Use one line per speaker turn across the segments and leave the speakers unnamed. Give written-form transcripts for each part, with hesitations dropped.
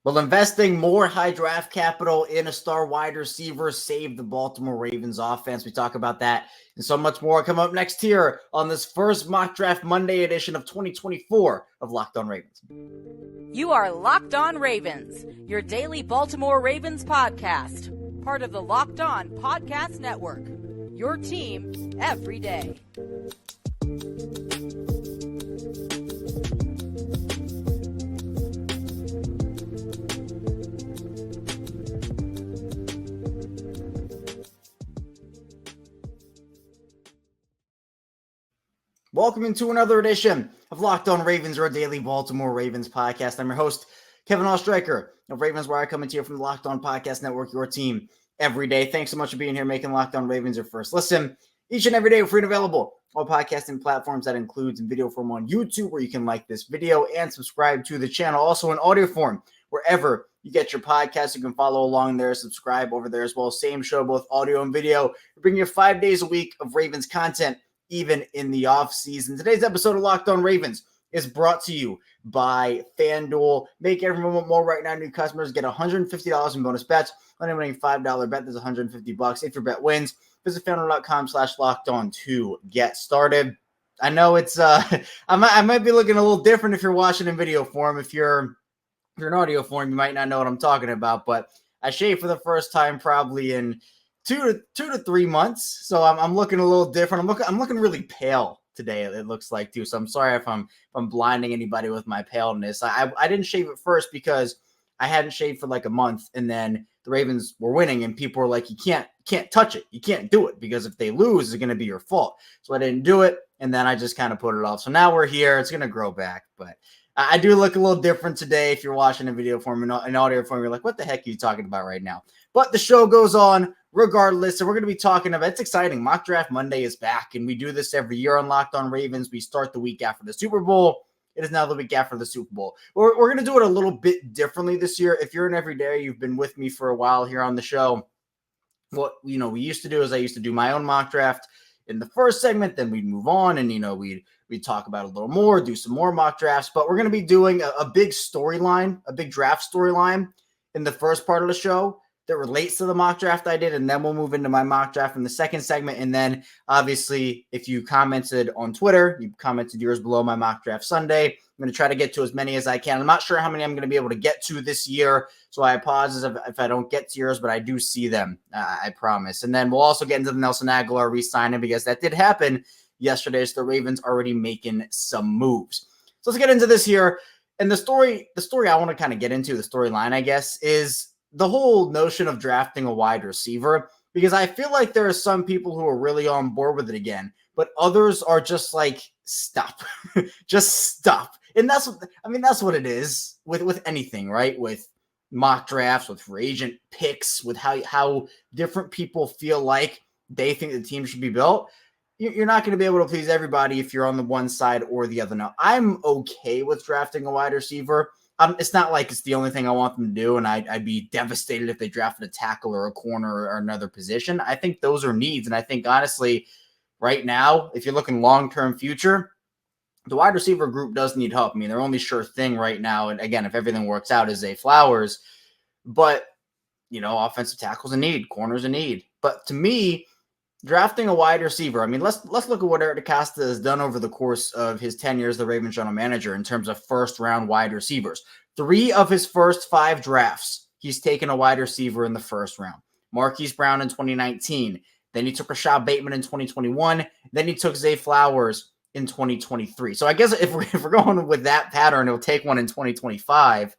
Will investing more high draft capital in a star wide receiver save the Baltimore Ravens offense? We talk about that and so much more come up next here on this first Mock Draft Monday edition of 2024 of Locked On Ravens.
You are Locked On Ravens, your daily Baltimore Ravens podcast, part of the Locked On Podcast Network, your team every day.
Welcome into another edition of Locked On Ravens, your daily Baltimore Ravens podcast. I'm your host, Kevin Ostreicher of Ravens Wire, coming to you from the Locked On Podcast Network, your team every day. Thanks so much for being here, making Locked On Ravens your first listen. Each and every day, we're free and available on podcasting platforms. That includes in video form on YouTube, where you can like this video and subscribe to the channel. Also in audio form, wherever you get your podcast, you can follow along there, subscribe over there as well. Same show, both audio and video. We're bringing you 5 days a week of Ravens content, even in the off season. Today's episode of Locked On Ravens is brought to you by FanDuel. Make every moment more right now. New customers get $150 in bonus bets on a winning $5 bet. There's $150 if your bet wins. Visit FanDuel.com/LockedOn to get started. I know it's I might be looking a little different if you're watching in video form. If you're in audio form, you might not know what I'm talking about, but I shaved for the first time probably in two to 3 months, so I'm looking a little different. I'm looking really pale today. It looks like too. So I'm sorry if I'm blinding anybody with my paleness. I didn't shave at first because I hadn't shaved for like a month, and then the Ravens were winning, and people were like, "You can't touch it. You can't do it because if they lose, it's going to be your fault." So I didn't do it, and then I just kind of put it off. So now we're here. It's going to grow back, but I do look a little different today. If you're watching in video form and audio form, you're like, "What the heck are you talking about right now?" But the show goes on regardless. So we're going to be talking about, it's exciting. Mock Draft Monday is back, and we do this every year on Locked On Ravens. We start the week after the Super Bowl. It is now the week after the Super Bowl. We're going to do it a little bit differently this year. If you're an everyday, you've been with me for a while here on the show. What we used to do is I used to do my own mock draft in the first segment, then we'd move on, and we'd talk about it a little more, do some more mock drafts. But we're going to be doing a big storyline, a big draft storyline in the first part of the show that relates to the mock draft I did, and then we'll move into my mock draft in the second segment. And then, obviously, if you commented on Twitter, you commented yours below my mock draft Sunday. I'm going to try to get to as many as I can. I'm not sure how many I'm going to be able to get to this year, so I apologize if I don't get to yours, but I do see them, I promise. And then we'll also get into the Nelson Agholor re-signing, because that did happen yesterday, so the Ravens already making some moves. So let's get into this here. And the story I want to kind of get into, the storyline, I guess, is the whole notion of drafting a wide receiver, because I feel like there are some people who are really on board with it again, but others are just like, stop, just stop. And that's what it is with anything, right? With mock drafts, with free agent picks, with how different people feel like they think the team should be built. You're not going to be able to please everybody if you're on the one side or the other. Now, I'm okay with drafting a wide receiver. It's not like it's the only thing I want them to do, and I'd be devastated if they drafted a tackle or a corner or another position. I think those are needs, and I think, honestly, right now, if you're looking long-term future, the wide receiver group does need help. I mean, their only sure thing right now, and again, if everything works out, is Zay Flowers. But, offensive tackle's a need, corner's a need. But to me, drafting a wide receiver, I mean, let's look at what Eric DeCosta has done over the course of his tenure as the Ravens general manager in terms of first-round wide receivers. 3 of his first 5 drafts, he's taken a wide receiver in the first round. Marquise Brown in 2019. Then he took Rashad Bateman in 2021. Then he took Zay Flowers in 2023. So I guess if we're going with that pattern, he'll take one in 2025.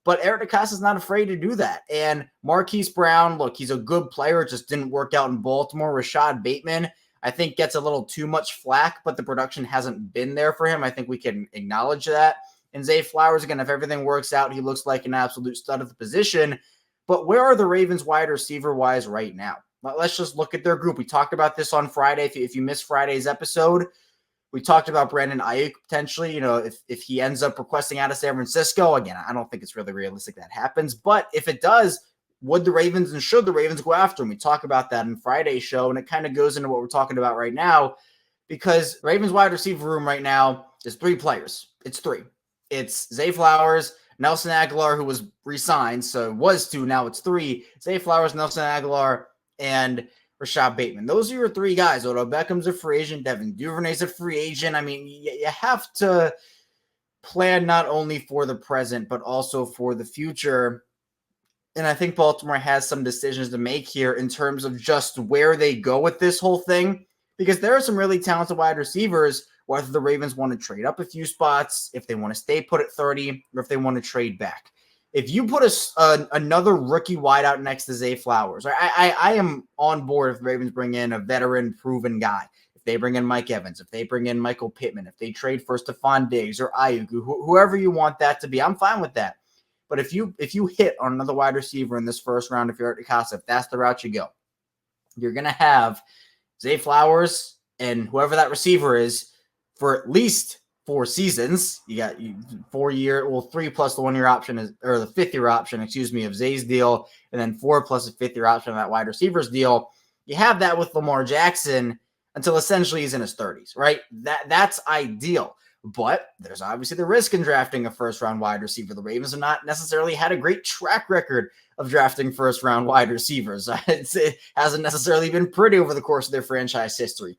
But Eric DeCosta is not afraid to do that. And Marquise Brown, look, he's a good player. It just didn't work out in Baltimore. Rashad Bateman, I think, gets a little too much flack, but the production hasn't been there for him. I think we can acknowledge that. And Zay Flowers, again, if everything works out, he looks like an absolute stud of the position. But where are the Ravens wide receiver-wise right now? Let's just look at their group. We talked about this on Friday. If you missed Friday's episode, we talked about Brandon Ayuk potentially, if he ends up requesting out of San Francisco. Again, I don't think it's really realistic that happens. But if it does, would the Ravens and should the Ravens go after him? We talk about that in Friday's show, and it kind of goes into what we're talking about right now, because Ravens wide receiver room right now is 3 players. It's 3. It's Zay Flowers, Nelson Agholor, who was re-signed, so it was 2, now it's 3. Zay Flowers, Nelson Agholor, and Rashad Bateman. Those are your 3 guys. Odell Beckham's a free agent. Devin Duvernay's a free agent. I mean, you have to plan not only for the present, but also for the future. And I think Baltimore has some decisions to make here in terms of just where they go with this whole thing, because there are some really talented wide receivers, whether the Ravens want to trade up a few spots, if they want to stay put at 30, or if they want to trade back. If you put another rookie wideout next to Zay Flowers, I am on board if the Ravens bring in a veteran, proven guy. If they bring in Mike Evans, if they bring in Michael Pittman, if they trade for Stephon Diggs or Ayuk, whoever you want that to be, I'm fine with that. But if you hit on another wide receiver in this first round, if you're at Casa, if that's the route you go, you're going to have Zay Flowers and whoever that receiver is for at least 4 seasons. You got 4 year, 3 plus the 1 year option or the 5th year option, of Zay's deal, and then 4 plus the 5th year option of that wide receiver's deal. You have that with Lamar Jackson until essentially he's in his 30s, right? That's ideal. But there's obviously the risk in drafting a first-round wide receiver. The Ravens have not necessarily had a great track record of drafting first-round wide receivers. It hasn't necessarily been pretty over the course of their franchise history.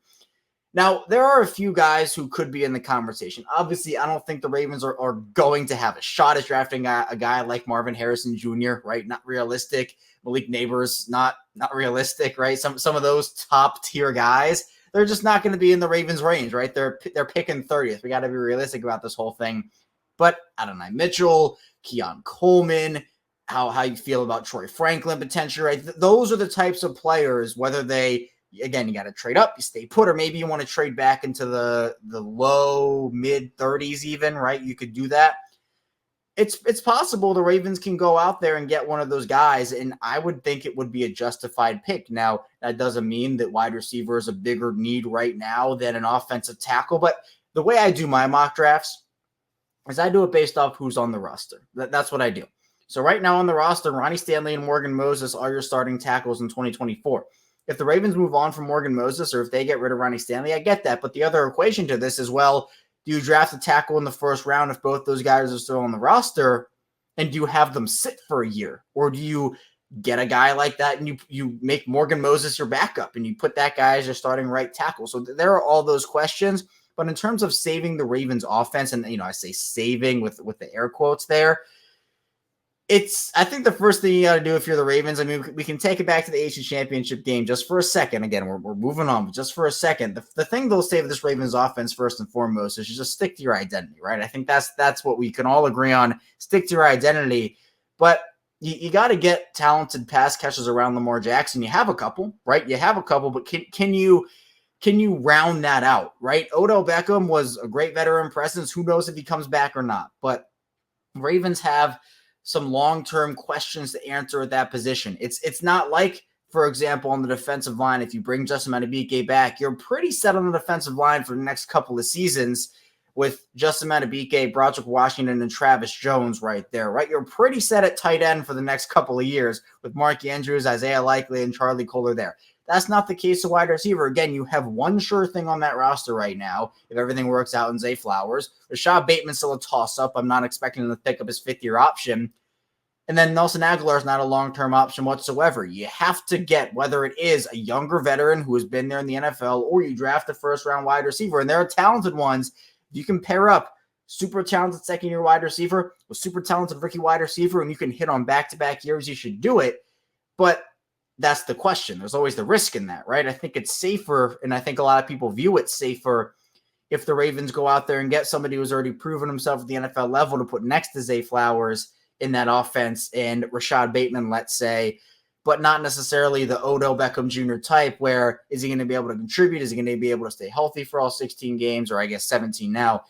Now, there are a few guys who could be in the conversation. Obviously, I don't think the Ravens are going to have a shot at drafting a guy like Marvin Harrison Jr., right? Not realistic. Malik Neighbors, not realistic, right? Some of those top-tier guys, they're just not going to be in the Ravens range, right? They're picking 30th. We got to be realistic about this whole thing. But Adonai Mitchell, Keon Coleman, how you feel about Troy Franklin potentially, right? Those are the types of players, whether they, again, you got to trade up, you stay put, or maybe you want to trade back into the low, mid-30s even, right? You could do that. It's possible the Ravens can go out there and get one of those guys, and I would think it would be a justified pick. Now, that doesn't mean that wide receiver is a bigger need right now than an offensive tackle, but the way I do my mock drafts is I do it based off who's on the roster. That's what I do. So right now on the roster, Ronnie Stanley and Morgan Moses are your starting tackles in 2024. If the Ravens move on from Morgan Moses or if they get rid of Ronnie Stanley, I get that. But the other equation to this is, well, do you draft a tackle in the first round if both those guys are still on the roster? And do you have them sit for a year? Or do you get a guy like that and you make Morgan Moses your backup and you put that guy as your starting right tackle? So there are all those questions. But in terms of saving the Ravens offense, and I say saving with the air quotes there, I think the first thing you got to do if you're the Ravens, I mean, we can take it back to the AFC Championship game just for a second. Again, we're moving on, but just for a second, the thing they'll say with this Ravens offense first and foremost is just stick to your identity, right? I think that's what we can all agree on. Stick to your identity, but you got to get talented pass catchers around Lamar Jackson. You have a couple, right? You have a couple, but can you round that out, right? Odell Beckham was a great veteran presence. Who knows if he comes back or not? But Ravens have some long-term questions to answer at that position. It's not like, for example, on the defensive line, if you bring Justin Madubuike back, you're pretty set on the defensive line for the next couple of seasons with Justin Madubuike, Broderick Washington, and Travis Jones right there, right? You're pretty set at tight end for the next couple of years with Mark Andrews, Isaiah Likely, and Charlie Kohler there. That's not the case of wide receiver. Again, you have one sure thing on that roster right now, if everything works out in Zay Flowers. Rashad Bateman's still a toss-up. I'm not expecting him to pick up his 5th-year option. And then Nelson Agholor is not a long-term option whatsoever. You have to get, whether it is a younger veteran who has been there in the NFL or you draft a first-round wide receiver, and there are talented ones. You can pair up super talented second-year wide receiver with super talented rookie wide receiver, and you can hit on back-to-back years. You should do it. But that's the question. There's always the risk in that, right? I think it's safer, and I think a lot of people view it safer if the Ravens go out there and get somebody who's already proven himself at the NFL level to put next to Zay Flowers in that offense and Rashad Bateman, let's say, but not necessarily the Odell Beckham Jr. type where is he going to be able to contribute? Is he going to be able to stay healthy for all 16 games, or I guess 17 now?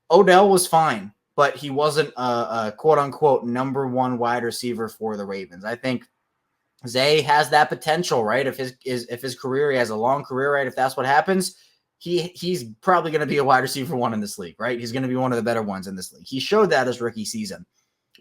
Odell was fine, but he wasn't a quote-unquote number one wide receiver for the Ravens. I think Zay has that potential, right? If his career, he has a long career, right? If that's what happens, he's probably going to be a wide receiver one in this league, right? He's going to be one of the better ones in this league. He showed that his rookie season.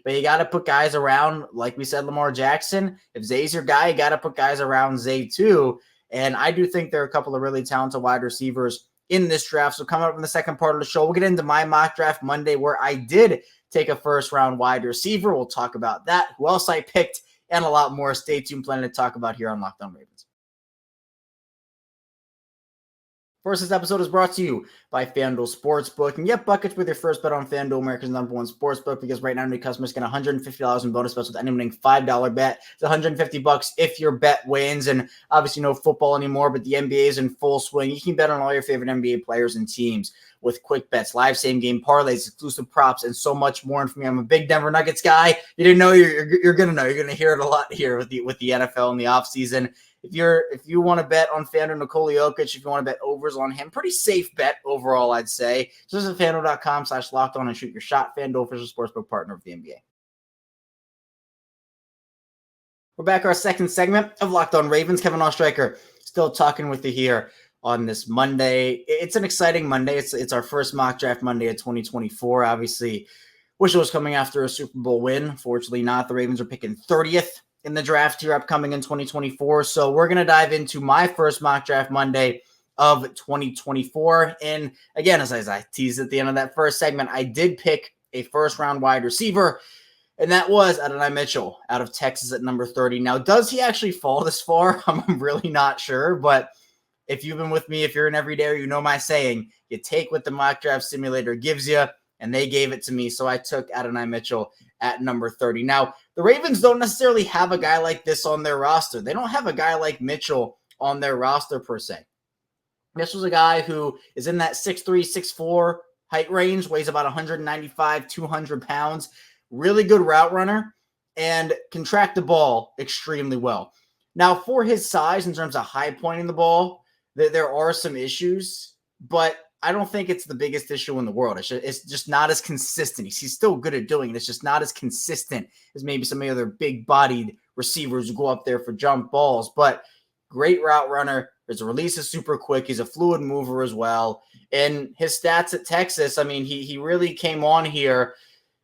But you got to put guys around, like we said, Lamar Jackson. If Zay's your guy, you got to put guys around Zay too. And I do think there are a couple of really talented wide receivers in this draft. So coming up in the second part of the show, we'll get into my mock draft Monday where I did take a first-round wide receiver. We'll talk about that, who else I picked, and a lot more. Stay tuned, plenty to talk about here on Locked On Ravens. First, this episode is brought to you by FanDuel Sportsbook. And get buckets with your first bet on FanDuel, America's #1 sportsbook, because right now new customers get $150 in bonus bets with any winning $5 bet. It's $150 if your bet wins. And obviously no football anymore, but the NBA is in full swing. You can bet on all your favorite NBA players and teams with quick bets, live same-game parlays, exclusive props, and so much more. And for me, I'm a big Denver Nuggets guy. You didn't know, you're going to know. You're going to hear it a lot here with the NFL in the offseason. If you want to bet on FanDuel Nikola Jokic, if you want to bet overs on him, pretty safe bet overall, I'd say. Just visit FanDuel.com/lockedon and shoot your shot. FanDuel, official sportsbook partner of the NBA. We're back our second segment of Locked On Ravens. Kevin Ostreicher still talking with you here on this Monday. It's an exciting Monday. It's our first mock draft Monday of 2024. Obviously, wish it was coming after a Super Bowl win. Fortunately not. The Ravens are picking 30th in the draft here upcoming in 2024. So we're going to dive into my first mock draft Monday of 2024. And again, as I teased at the end of that first segment, I did pick a first-round wide receiver, and that was Adonai Mitchell out of Texas at number 30. Now, does he actually fall this far? I'm really not sure, but if you've been with me, if you're an everydayer, you know my saying, you take what the mock draft simulator gives you, and they gave it to me. So I took Adonai Mitchell at number 30. Now, the Ravens don't necessarily have a guy like this on their roster. They don't have a guy like Mitchell on their roster per se. This was a guy who is in that 6'3", 6'4" height range, weighs about 195, 200 pounds, really good route runner, and can track the ball extremely well. Now, for his size, in terms of high pointing the ball, there are some issues, but I don't think it's the biggest issue in the world. It's just not as consistent. He's still good at doing it. It's just not as consistent as maybe some of the other big-bodied receivers who go up there for jump balls. But great route runner. His release is super quick. He's a fluid mover as well. And his stats at Texas, I mean, he really came on here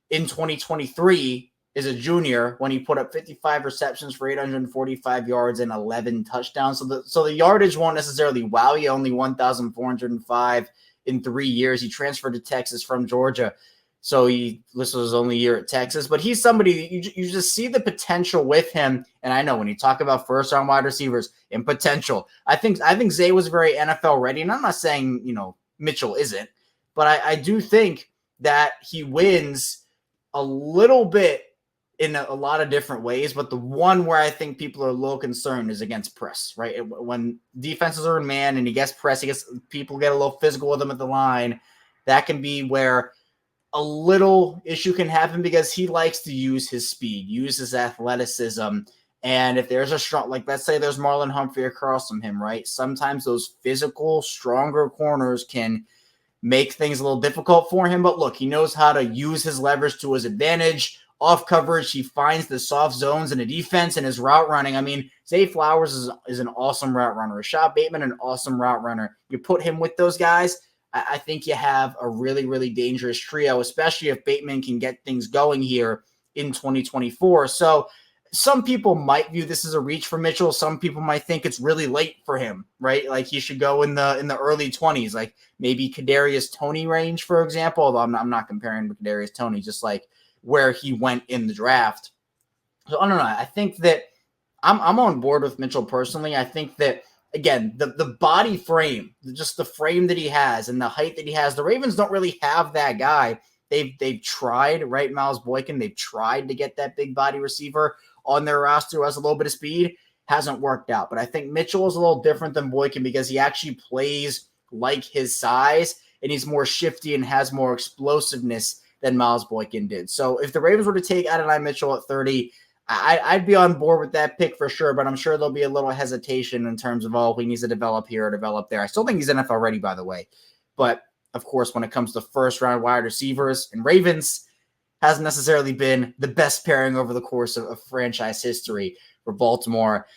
in 2023 as a junior when he put up 55 receptions for 845 yards and 11 touchdowns. So the yardage won't necessarily wow you, only 1,405 in 3 years. He transferred to Texas from Georgia. So this was his only year at Texas. But he's somebody, you just see the potential with him. And I know when you talk about first-round wide receivers and potential, I think Zay was very NFL ready. And I'm not saying, Mitchell isn't. But I do think that he wins a little bit in a lot of different ways. But the one where I think people are a little concerned is against press, right? When defenses are in man and he gets press, people get a little physical with him at the line. That can be where a little issue can happen because he likes to use his speed, use his athleticism. And if there's a strong, like let's say there's Marlon Humphrey across from him, right? Sometimes those physical, stronger corners can make things a little difficult for him. But look, he knows how to use his leverage to his advantage. Off coverage, he finds the soft zones in the defense and his route running. I mean, Zay Flowers is an awesome route runner. Rashad Bateman, an awesome route runner. You put him with those guys, I think you have a really, really dangerous trio, especially if Bateman can get things going here in 2024. So some people might view this as a reach for Mitchell. Some people might think it's really late for him, right? Like he should go in the early 20s, like maybe Kadarius Toney range, for example. Although I'm not comparing with Kadarius Toney, just like where he went in the draft. So I don't know. I think that I'm on board with Mitchell personally. I think that, again, the body frame, just the frame that he has and the height that he has, the Ravens don't really have that guy. They've tried, right? Miles Boykin, they've tried to get that big body receiver on their roster who has a little bit of speed. Hasn't worked out. But I think Mitchell is a little different than Boykin because he actually plays like his size and he's more shifty and has more explosiveness than Miles Boykin did. So if the Ravens were to take Adonai Mitchell at 30, I'd be on board with that pick for sure, but I'm sure there'll be a little hesitation in terms of, he needs to develop here or develop there. I still think he's NFL ready, by the way. But, of course, when it comes to first-round wide receivers and Ravens, hasn't necessarily been the best pairing over the course of franchise history for Baltimore.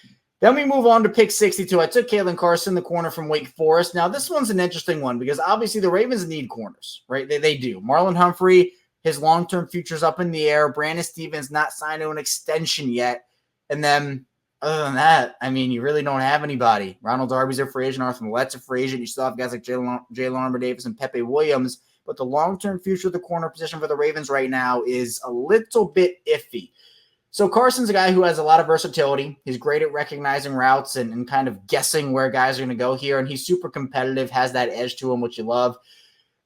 Then we move on to pick 62. I took Kalen Carson, the corner from Wake Forest. Now, this one's an interesting one because obviously the Ravens need corners, right? They do. Marlon Humphrey, his long-term future's up in the air. Brandon Stevens not signed to an extension yet. And then Other than that, I mean, you really don't have anybody. Ronald Darby's a free agent. Arthur Millett's a free agent. You still have guys like Jalen Armour-Davis and Pepe Williams. But the long-term future of the corner position for the Ravens right now is a little bit iffy. So Carson's a guy who has a lot of versatility. He's great at recognizing routes and kind of guessing where guys are going to go here. And he's super competitive, has that edge to him, which you love.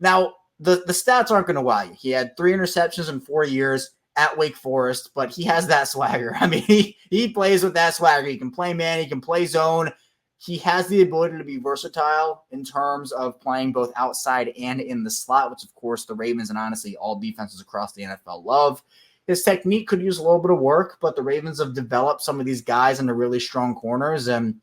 Now, the stats aren't going to wow you. He had 3 interceptions in 4 years at Wake Forest, but he has that swagger. I mean, he plays with that swagger. He can play man, he can play zone. He has the ability to be versatile in terms of playing both outside and in the slot, which, of course, the Ravens and honestly all defenses across the NFL love. His technique could use a little bit of work, but the Ravens have developed some of these guys into really strong corners, and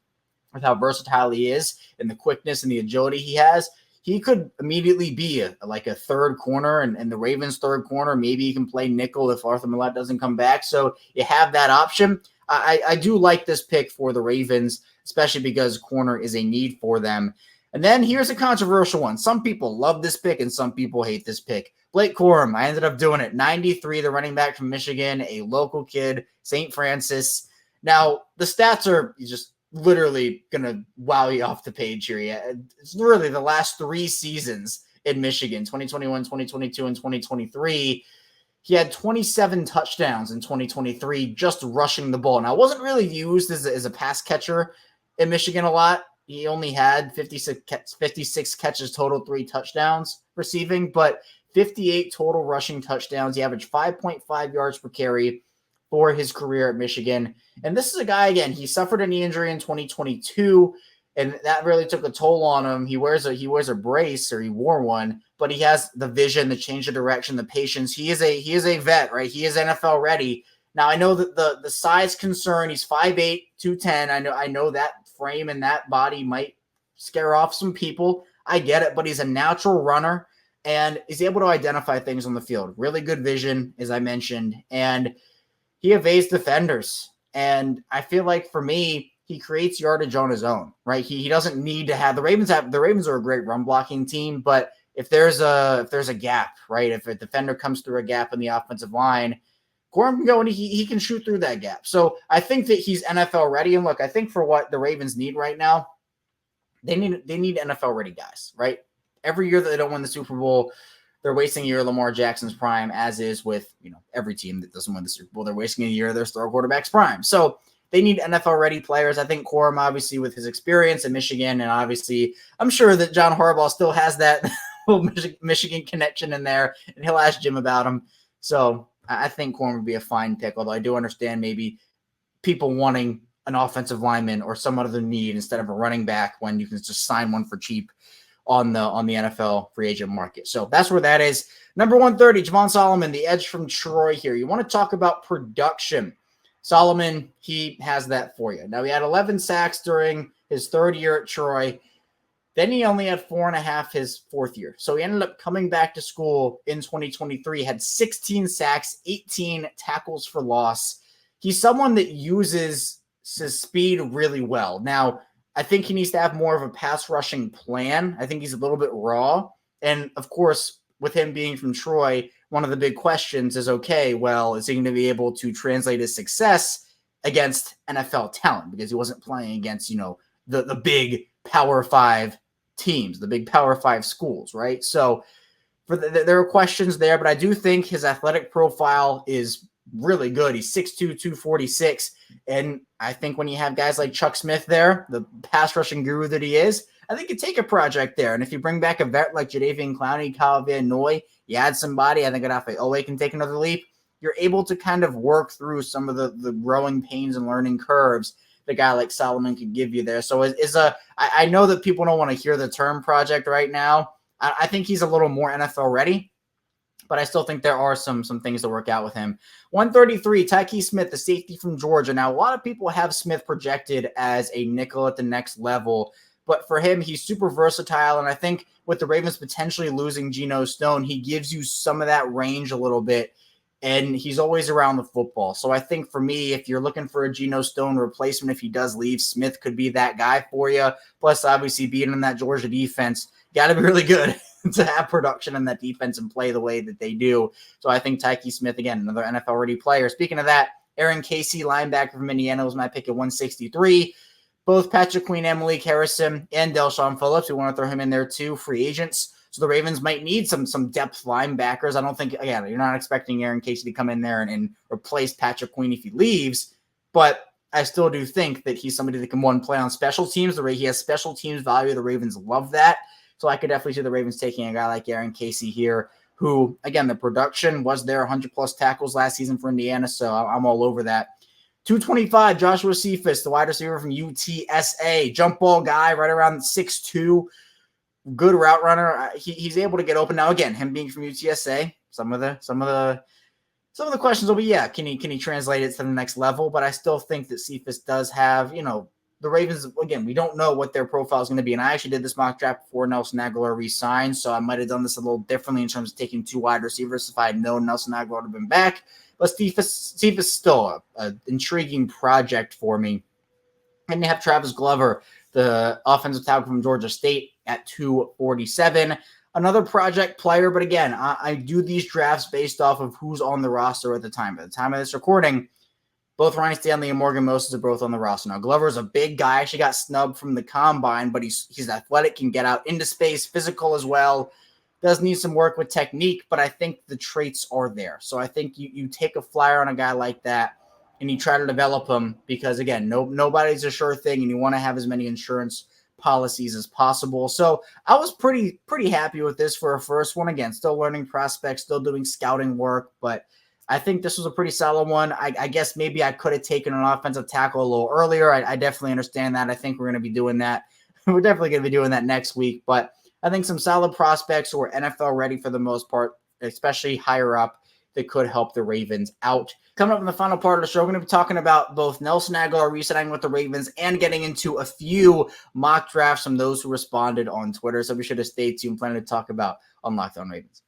with how versatile he is and the quickness and the agility he has, he could immediately be a third corner and the Ravens' third corner. Maybe he can play nickel if Arthur Millette doesn't come back. So you have that option. I do like this pick for the Ravens, especially because corner is a need for them. And then here's a controversial one. Some people love this pick and some people hate this pick. Blake Corum, I ended up doing it. 93, the running back from Michigan, a local kid, St. Francis. Now, the stats are just literally going to wow you off the page here. Yeah, it's literally the last 3 seasons in Michigan, 2021, 2022, and 2023. He had 27 touchdowns in 2023 just rushing the ball. Now, it wasn't really used as a pass catcher in Michigan a lot. He only had 56 catches total, 3 touchdowns receiving, but 58 total rushing touchdowns. He averaged 5.5 yards per carry for his career at Michigan. And this is a guy, again, he suffered a knee injury in 2022, and that really took a toll on him. He wears a brace, or he wore one, but he has the vision, the change of direction, the patience. He is a vet, right? He is NFL ready. Now, I know that the size concern, he's 5'8", 210. I know that frame and that body might scare off some people. I get it, but he's a natural runner, and he's able to identify things on the field. Really good vision, as I mentioned, and he evades defenders. And I feel like for me, he creates yardage on his own, right? He doesn't need to have the Ravens are a great run blocking team, but if there's a gap, right? If a defender comes through a gap in the offensive line, Corum can go and he can shoot through that gap. So I think that he's NFL ready. And look, I think for what the Ravens need right now, they need NFL ready guys, right? Every year that they don't win the Super Bowl, they're wasting a year of Lamar Jackson's prime, as is with every team that doesn't win the Super Bowl. They're wasting a year of their star quarterback's prime. So they need NFL-ready players. I think Corum, obviously, with his experience in Michigan, and obviously I'm sure that John Harbaugh still has that Michigan connection in there, and he'll ask Jim about him. So I think Corum would be a fine pick, although I do understand maybe people wanting an offensive lineman or some other need instead of a running back when you can just sign one for cheap on the NFL free agent market. So that's where that is. Number 130, Javon Solomon, the edge from Troy here. You want to talk about production. Solomon, he has that for you. Now, he had 11 sacks during his 3rd year at Troy. Then he only had 4.5 his 4th year. So he ended up coming back to school in 2023, had 16 sacks, 18 tackles for loss. He's someone that uses his speed really well. Now, I think he needs to have more of a pass rushing plan. I think he's a little bit raw. And of course, with him being from Troy, one of the big questions is, okay, well, is he going to be able to translate his success against NFL talent? Because he wasn't playing against, the big Power 5 teams, the big Power 5 schools, right? So there are questions there, but I do think his athletic profile is really good. He's 6'2", 246. And I think when you have guys like Chuck Smith there, the pass rushing guru that he is, I think you take a project there. And if you bring back a vet like Jadeveon Clowney, Kyle Van Noy, you add somebody, I think Adafe Owe can take another leap. You're able to kind of work through some of the growing pains and learning curves the guy like Solomon could give you there. So I know that people don't want to hear the term project right now. I think he's a little more NFL ready, but I still think there are some things to work out with him. 133, Tyke Smith, the safety from Georgia. Now, a lot of people have Smith projected as a nickel at the next level, but for him, he's super versatile, and I think with the Ravens potentially losing Geno Stone, he gives you some of that range a little bit, and he's always around the football. So I think for me, if you're looking for a Geno Stone replacement, if he does leave, Smith could be that guy for you. Plus, obviously, being in that Georgia defense, got to be really good to have production in that defense and play the way that they do. So I think Tyke Smith, again, another NFL-ready player. Speaking of that, Aaron Casey, linebacker from Indiana, was my pick at 163. Both Patrick Queen and Malik Harrison and Delshon Phillips, we want to throw him in there too, free agents. So the Ravens might need some depth linebackers. I don't think, again, you're not expecting Aaron Casey to come in there and replace Patrick Queen if he leaves, but I still do think that he's somebody that can, one, play on special teams. He has special teams value. The Ravens love that. So I could definitely see the Ravens taking a guy like Aaron Casey here, who, again, the production was there, 100-plus tackles last season for Indiana, so I'm all over that. 225, Joshua Cephas, the wide receiver from UTSA, jump ball guy, right around 6'2", good route runner. He's able to get open. Now, again, him being from UTSA, some of the questions will be, can he translate it to the next level? But I still think that Cephas does have, the Ravens, again, we don't know what their profile is going to be. And I actually did this mock draft before Nelson Agholor re-signed, so I might have done this a little differently in terms of taking 2 wide receivers if I had known Nelson Agholor would have been back. But Cephas is still an intriguing project for me. And you have Travis Glover, the offensive tackle from Georgia State, at 247. Another project player, but again, I do these drafts based off of who's on the roster at the time. At the time of this recording, both Ryan Stanley and Morgan Moses are both on the roster. Now, Glover's a big guy. Actually got snubbed from the combine, but he's athletic, can get out into space, physical as well. Does need some work with technique, but I think the traits are there. So I think you take a flyer on a guy like that and you try to develop him because, again, nobody's a sure thing, and you want to have as many insurance policies as possible. So I was pretty happy with this for a first one. Again, still learning prospects, still doing scouting work, but I think this was a pretty solid one. I guess maybe I could have taken an offensive tackle a little earlier. I definitely understand that. I think we're going to be doing that. We're definitely going to be doing that next week, but I think some solid prospects who are NFL ready for the most part, especially higher up, that could help the Ravens out. Coming up in the final part of the show, we're going to be talking about both Nelson Agholor re-signing with the Ravens and getting into a few mock drafts from those who responded on Twitter. So be sure to stay tuned. Plenty to talk about on Locked On Ravens.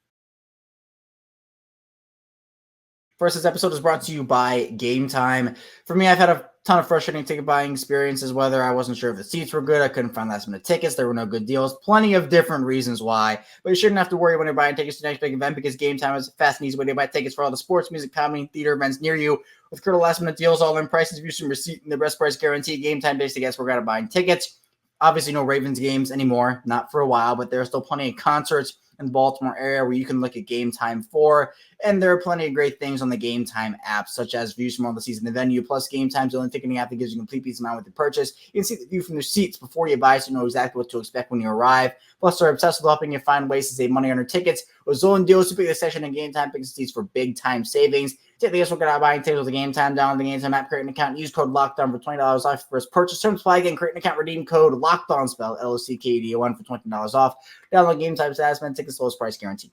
First, this episode is brought to you by Game Time. For me, I've had a ton of frustrating ticket buying experiences, whether I wasn't sure if the seats were good, I couldn't find last-minute tickets, there were no good deals, plenty of different reasons why. But you shouldn't have to worry when you're buying tickets to the next big event because Game Time is a fast and easy way to buy tickets for all the sports, music, comedy, and theater events near you. With critical last-minute deals, all-in prices, views from receipt, and the best price guarantee. Game Time basically gets we're going to buying tickets. Obviously, no Ravens games anymore, not for a while, but there are still plenty of concerts in the Baltimore area where you can look at Game Time for, and there are plenty of great things on the Game Time app, such as views from all the seats in the venue, plus Game Time's the only ticketing app that gives you complete peace of mind with the purchase. You can see the view from the seats before you buy, so you know exactly what to expect when you arrive. Plus, they're obsessed with helping you find ways to save money on your tickets. With Zone deals, you pick the session and Game Time picks seats for big time savings. Take the guesswork out of buying tickets with the Game Time. Download the Game Time app, create an account, use code LOCKEDON for $20 off your first purchase. Terms apply again. Create an account, redeem code LOCKEDON, spelled LOCKEDON, for $20 off. Download Game Time status, man, tickets lowest price guarantee.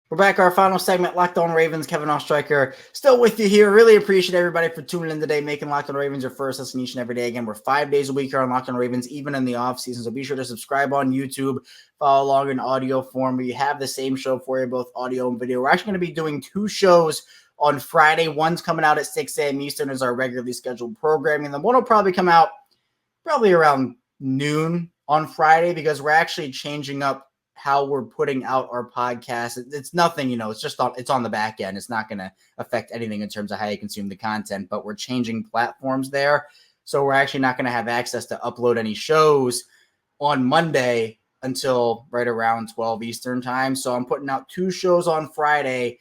We're back. Our final segment, Locked On Ravens. Kevin Oestreicher still with you here. Really appreciate everybody for tuning in today, making Locked On Ravens your first listen each and every day. Again, we're 5 days a week here on Locked On Ravens, even in the offseason. So be sure to subscribe on YouTube, follow along in audio form. We have the same show for you, both audio and video. We're actually going to be doing 2 shows on Friday. One's coming out at 6 a.m. Eastern as our regularly scheduled programming. And then one will probably come out probably around noon on Friday because we're actually changing up how we're putting out our podcast. It's nothing, it's just it's on the back end. It's not going to affect anything in terms of how you consume the content, but we're changing platforms there. So we're actually not going to have access to upload any shows on Monday until right around 12 Eastern time. So I'm putting out 2 shows on Friday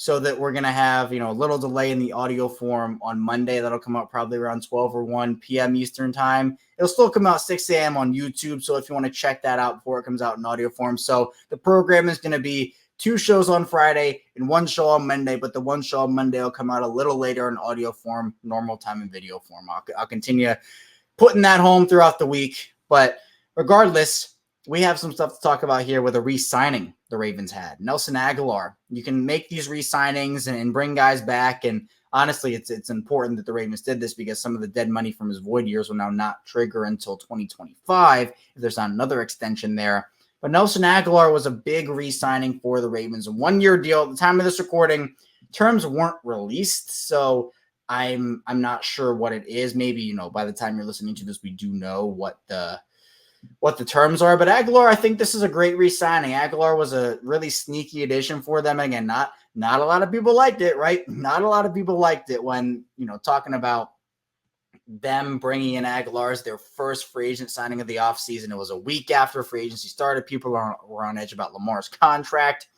so that we're going to have, a little delay in the audio form on Monday. That'll come out probably around 12 or 1 p.m. Eastern time. It'll still come out 6 a.m. on YouTube. So if you want to check that out before it comes out in audio form. So the program is going to be 2 shows on Friday and 1 show on Monday, but the 1 show on Monday will come out a little later in audio form, normal time in video form. I'll continue putting that home throughout the week. But regardless, we have some stuff to talk about here with a re-signing the Ravens had. Nelson Agholor. You can make these re-signings and bring guys back. And honestly, it's important that the Ravens did this because some of the dead money from his void years will now not trigger until 2025 if there's not another extension there. But Nelson Agholor was a big re-signing for the Ravens. A 1-year deal. At the time of this recording, terms weren't released. So I'm not sure what it is. Maybe, by the time you're listening to this, we do know what the what the terms are. But Agholor, I think this is a great re-signing. Agholor was a really sneaky addition for them. Again, not a lot of people liked it, right? Not a lot of people liked it when, talking about them bringing in Agholor as their first free agent signing of the offseason. It was a week after free agency started. People were on edge about Lamar's contract.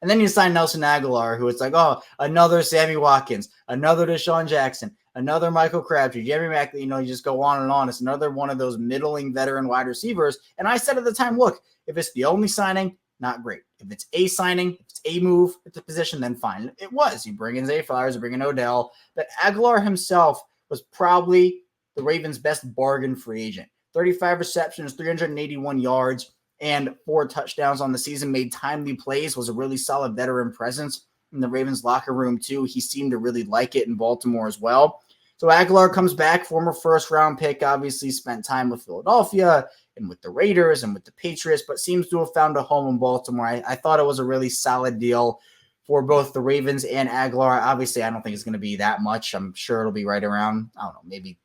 And then you sign Nelson Agholor, who it's like, oh, another Sammy Watkins, another Deshaun Jackson, another Michael Crabtree, Jeremy Macklin, you just go on and on. It's another one of those middling veteran wide receivers. And I said at the time, look, if it's the only signing, not great. If it's a signing, if it's a move at the position, then fine. It was. You bring in Zay Flowers, you bring in Odell. But Agholor himself was probably the Ravens' best bargain free agent. 35 receptions, 381 yards, and 4 touchdowns on the season, made timely plays, was a really solid veteran presence in the Ravens locker room too. He seemed to really like it in Baltimore as well. So Agholor comes back, former first-round pick, obviously spent time with Philadelphia and with the Raiders and with the Patriots, but seems to have found a home in Baltimore. I thought it was a really solid deal for both the Ravens and Agholor. Obviously, I don't think it's going to be that much. I'm sure it'll be right around, I don't know, maybe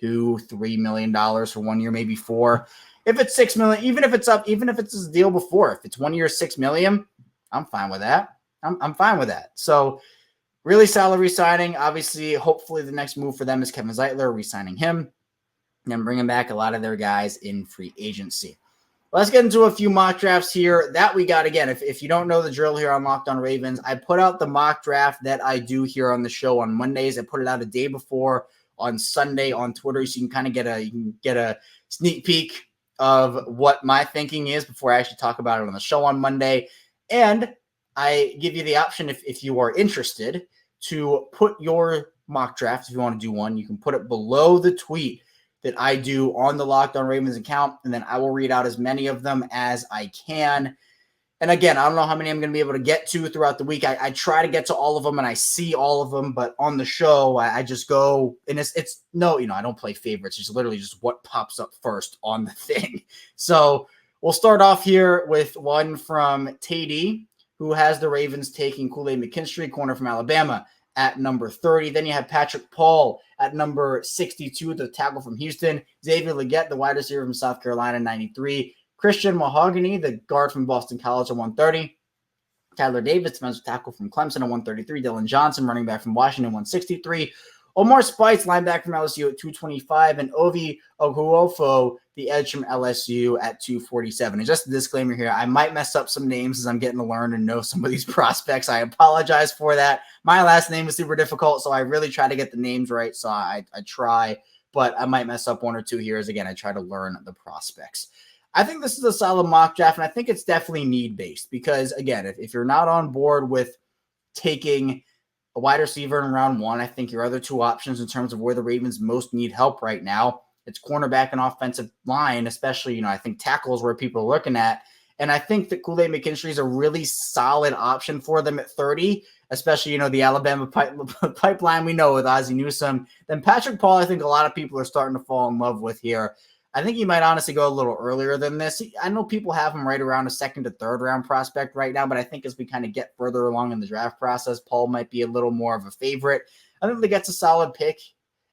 $2-3 million for 1 year, maybe 4. If it's $6 million, even if it's a deal before, if it's 1 year, $6 million, I'm fine with that. I'm fine with that. So really solid re-signing. Obviously, hopefully the next move for them is Kevin Zeitler, re-signing him and then bringing back a lot of their guys in free agency. Let's get into a few mock drafts here that we got. Again, if you don't know the drill here on Locked On Ravens, I put out the mock draft that I do here on the show on Mondays. I put it out a day before on Sunday on Twitter, so you can kind of get a sneak peek of what my thinking is before I actually talk about it on the show on Monday. And I give you the option, if you are interested, to put your mock draft. If you want to do one, you can put it below the tweet that I do on the Locked On Ravens account, and then I will read out as many of them as I can. And again, I don't know how many I'm going to be able to get to throughout the week. I try to get to all of them, and I see all of them, but on the show, I just go, and it's no, I don't play favorites. It's literally just what pops up first on the thing. So we'll start off here with one from Tady, who has the Ravens taking Kool-Aid McKinstry, corner from Alabama, at number 30. Then you have Patrick Paul at number 62, the tackle from Houston. Xavier Legette, the wide receiver from South Carolina, 93. Christian Mahogany, the guard from Boston College, at 130. Tyler Davis, defensive tackle from Clemson, at 133. Dylan Johnson, running back from Washington, 163. Omar Spites, linebacker from LSU, at 225. And Ovi Oguofo, the edge from LSU, at 247. And just a disclaimer here, I might mess up some names as I'm getting to learn and know some of these prospects. I apologize for that. My last name is super difficult, so I really try to get the names right. So I try, but I might mess up one or two here as, again, I try to learn the prospects. I think this is a solid mock draft, and I think it's definitely need-based because, again, if you're not on board with taking a wide receiver in round 1, I think your other two options in terms of where the Ravens most need help right now, it's cornerback and offensive line, especially, I think tackle is where people are looking at. And I think that Kool-Aid McKinstry is a really solid option for them at 30, especially, the Alabama pipeline we know with Ozzie Newsome. Then Patrick Paul, I think a lot of people are starting to fall in love with here. I think he might honestly go a little earlier than this. I know people have him right around a second to third round prospect right now, but I think as we kind of get further along in the draft process, Paul might be a little more of a favorite. I think he gets a solid pick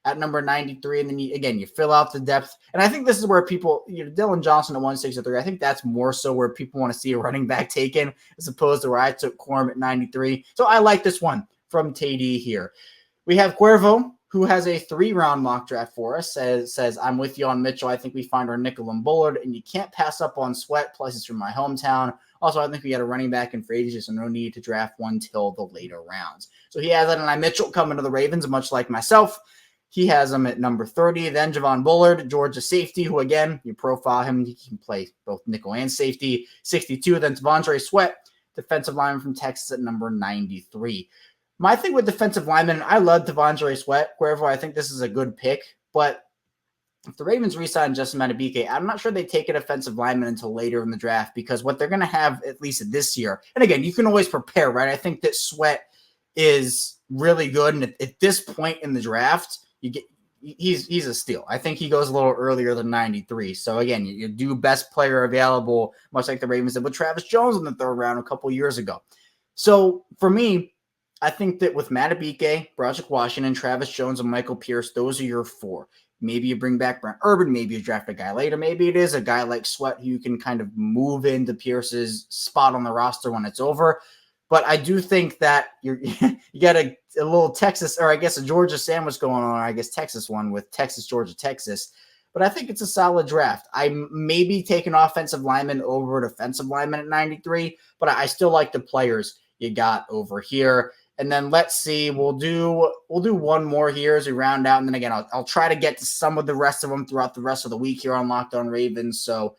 at number 93. And then, you fill out the depth. And I think this is where people, Dylan Johnson at 163, I think that's more so where people want to see a running back taken as opposed to where I took Quorum at 93. So I like this one from Tady here. We have Cuervo, who has a 3-round mock draft for us, says, I'm with you on Mitchell. I think we find our nickel and Bullard, and you can't pass up on Sweat, plus it's from my hometown. Also, I think we got a running back in free agency, so no need to draft one till the later rounds. So he has Adonai Mitchell coming to the Ravens, much like myself. He has him at number 30. Then Javon Bullard, Georgia safety, who, again, you profile him. He can play both nickel and safety, 62. Then T'Vondre Sweat, defensive lineman from Texas, at number 93. My thing with defensive linemen, I love T'Vondre Sweat. Cuervo, I think this is a good pick. But if the Ravens re-sign Justin Madubuike, I'm not sure they take a defensive lineman until later in the draft because what they're going to have, at least this year, and again, you can always prepare, right? I think that Sweat is really good. And at this point in the draft, he's a steal. I think he goes a little earlier than 93. So again, you do best player available, much like the Ravens did with Travis Jones in the 3rd round a couple years ago. So for me, I think that with Matabike, Broderick Washington, Travis Jones, and Michael Pierce, those are your 4. Maybe you bring back Brent Urban. Maybe you draft a guy later. Maybe it is a guy like Sweat who you can kind of move into Pierce's spot on the roster when it's over. But I do think that you got a little Texas, or I guess a Georgia sandwich going on, or I guess Texas one with Texas, Georgia, Texas. But I think it's a solid draft. I maybe take an offensive lineman over a defensive lineman at 93, but I still like the players you got over here. And then let's see, we'll do one more here as we round out. And then again, I'll try to get to some of the rest of them throughout the rest of the week here on Locked On Ravens. So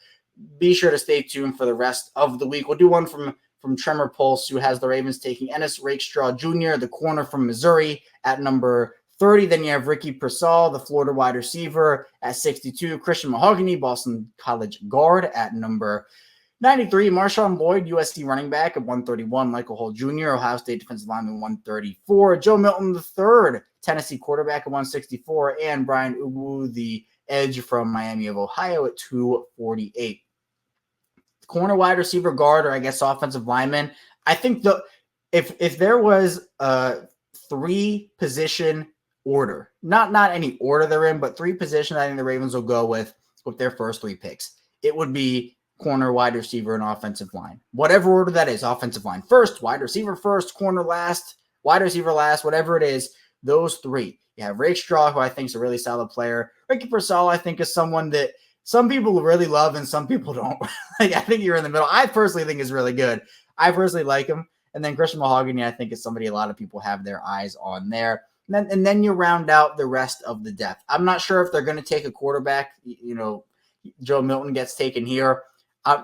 be sure to stay tuned for the rest of the week. We'll do one from Tremor Pulse, who has the Ravens taking Ennis Rakestraw Jr., the corner from Missouri, at number 30. Then you have Ricky Pearsall, the Florida wide receiver, at 62. Christian Mahogany, Boston College guard, at number 93. Marshawn Lloyd, USC running back, at 131. Michael Hull Jr., Ohio State defensive lineman, 134. Joe Milton III, Tennessee quarterback, at 164. And Brian Ubu, the edge from Miami of Ohio, at 248. Corner, wide receiver, guard, or I guess offensive lineman. I think if there was a 3-position order, not any order they're in, but 3 positions I think the Ravens will go with their first 3 picks, it would be corner, wide receiver, and offensive line. Whatever order that is, offensive line first, wide receiver first, corner last, wide receiver last, whatever it is, those 3. You have Rakestraw, who I think is a really solid player. Ricky Pearsall, I think, is someone that some people really love and some people don't. I think you're in the middle. I personally think is really good. I personally like him. And then Christian Mahogany, I think, is somebody a lot of people have their eyes on there. And then you round out the rest of the depth. I'm not sure if they're going to take a quarterback. Joe Milton gets taken here.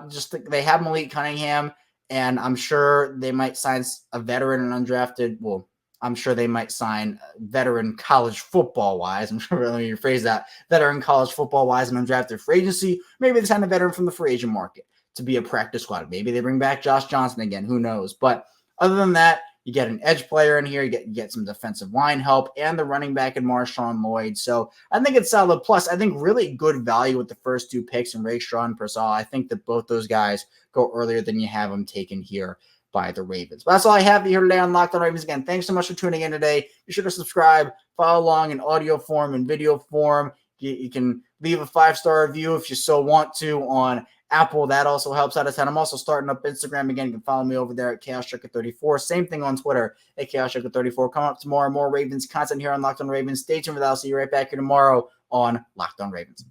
Just think they have Malik Cunningham, and I'm sure they might sign a veteran and undrafted. Well, I'm sure they might sign veteran college football-wise. I'm sure, let me rephrase that, veteran college football-wise and undrafted free agency. Maybe they sign a veteran from the free agent market to be a practice squad. Maybe they bring back Josh Johnson again. Who knows? But other than that, you get an edge player in here. You get some defensive line help and the running back in Marshawn Lloyd. So I think it's solid. Plus, I think really good value with the first 2 picks in Rakestraw and Pearsall. I think that both those guys go earlier than you have them taken here by the Ravens. But that's all I have here today on Locked On Ravens. Again, thanks so much for tuning in today. Be sure to subscribe, follow along in audio form and video form. You can leave a 5-star review if you so want to on Apple. That also helps out a ton. I'm also starting up Instagram again. You can follow me over there at ChaosStriker34. Same thing on Twitter at ChaosStriker34. Come up tomorrow, more Ravens content here on Locked On Ravens. Stay tuned for that. I'll see you right back here tomorrow on Locked On Ravens.